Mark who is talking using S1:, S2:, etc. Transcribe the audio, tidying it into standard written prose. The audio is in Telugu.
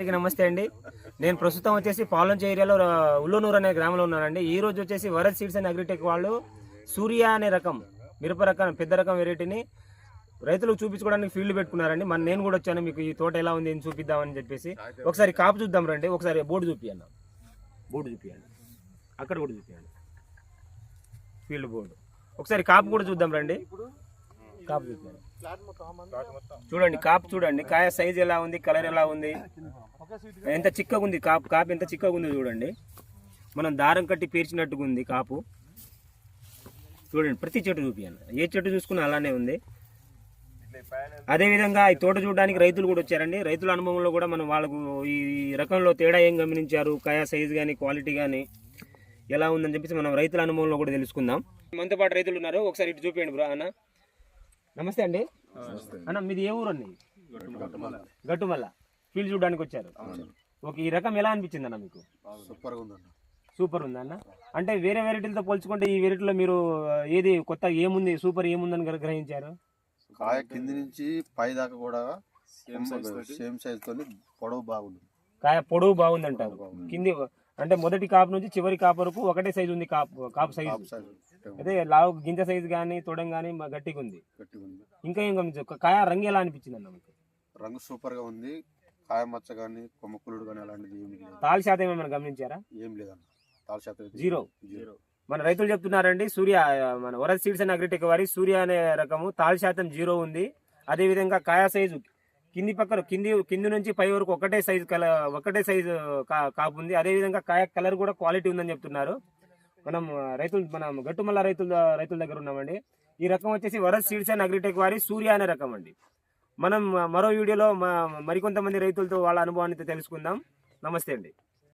S1: నమస్తే అండి. నేను ప్రస్తుతం వచ్చేసి పాలెంచ ఏరియాలో ఉల్లనూరు అనే గ్రామంలో ఉన్నానండి. ఈ రోజు వచ్చేసి వరద్ సీడ్స్ అండ్ అగ్రిటెక్ వాళ్ళు సూర్య అనే రకం మిరప రకం పెద్ద రకం వెరైటీని రైతులకు చూపించుకోవడానికి ఫీల్డ్ పెట్టుకున్నారండి. నేను కూడా వచ్చాను, మీకు ఈ తోట ఎలా ఉంది అని చూపిద్దామని చెప్పేసి. ఒకసారి కాపు చూద్దాం రండి. ఒకసారి బోర్డు చూపియండి, బోర్డు చూపియండి, అక్కడ కూడా చూపియండి, ఫీల్డ్ బోర్డు. ఒకసారి కాపు కూడా చూద్దాం రండి. కాపు చూపియండి, చూడండి కాపు చూడండి, కాయ సైజ్ ఎలా ఉంది, కలర్ ఎలా ఉంది, ఎంత చిక్కగా ఉంది కాపు ఎంత చిక్కగా ఉంది చూడండి. మనం దారం కట్టి పేర్చినట్టుగా ఉంది కాపు. చూడండి, ప్రతి చెట్టు చూపియండి, ఏ చెట్టు చూసుకున్నా అలానే ఉంది. అదేవిధంగా ఈ తోట చూడడానికి రైతులు కూడా వచ్చారండి. రైతుల అనుభవంలో కూడా మనం వాళ్ళకు ఈ రకంలో తేడా ఏం గమనించారు, కాయ సైజ్ కానీ క్వాలిటీ కానీ ఎలా ఉందని చెప్పేసి మనం రైతుల అనుభవంలో కూడా తెలుసుకుందాం. మనతో పాటు రైతులు ఉన్నారు, ఒకసారి ఇటు చూపించండి బ్రో. అన్న నమస్తే అండి. అన్న మీది ఏ ఊరు అండి? గట్టుమల్ల. ఫీల్డ్ చూడడానికి వచ్చారు. ఓకే, ఈ రకం ఎలా అనిపించింది అన్న మీకు? సూపర్ ఉందా అన్న? అంటే వేరే వెరైటీలతో పోల్చుకుంటే ఈ వెరైటీలో మీరు ఏది కొత్త ఏముంది, సూపర్ ఏముందని గ్రహించారు?
S2: కాయ కింది నుంచి పై దాకా కూడా సేమ్ సైజ్ తోని పొడవు బాగుంది.
S1: కాయ పొడవు బాగుంది అంటారు. కింది అంటే మొదటి కాపు నుంచి చివరి కాపు వరకు ఒకటే సైజు ఉంది. కాపు సైజు అదే లావు గింజ సైజు కానీ తొడం కానీ గట్టిగా ఉంది. ఇంకా ఏం గమనించు, కాయ రంగు ఎలా అనిపించింది అన్న మీకు?
S2: రంగు సూపర్ గా ఉంది. కాయ మచ్చ కానీ కొమ్మకులుడు కానీ అలాంటిది ఏమి లేదు.
S1: తాళ శాతం ఏమైనా గమనించారా?
S2: ఏం లేదన్న, తాళ శాతం
S1: జీరో. మన రైతులు చెప్తున్నారండి, సూర్య మన వరద్ సీడ్స్ అండ్ అగ్రిటెక్ వారి సూర్య అనే రకము తాళ శాతం 0 ఉంది. అదేవిధంగా కాయ సైజు కింది పక్కన కింది నుంచి పై వరకు ఒకటే సైజు కాపు ఉంది. అదేవిధంగా కాయ కలర్ కూడా క్వాలిటీ ఉందని చెప్తున్నారు. మనం గట్టుమల్ల రైతుల దగ్గర ఉన్నామండి. ఈ రకం వచ్చేసి వరద్ సీడ్స్ అండ్ అగ్రిటెక్ వారి సూర్య అనే రకం అండి. మనం మరో వీడియోలో మరికొంతమంది రైతులతో వాళ్ళ అనుభవాన్ని తెలుసుకుందాం. నమస్తే అండి.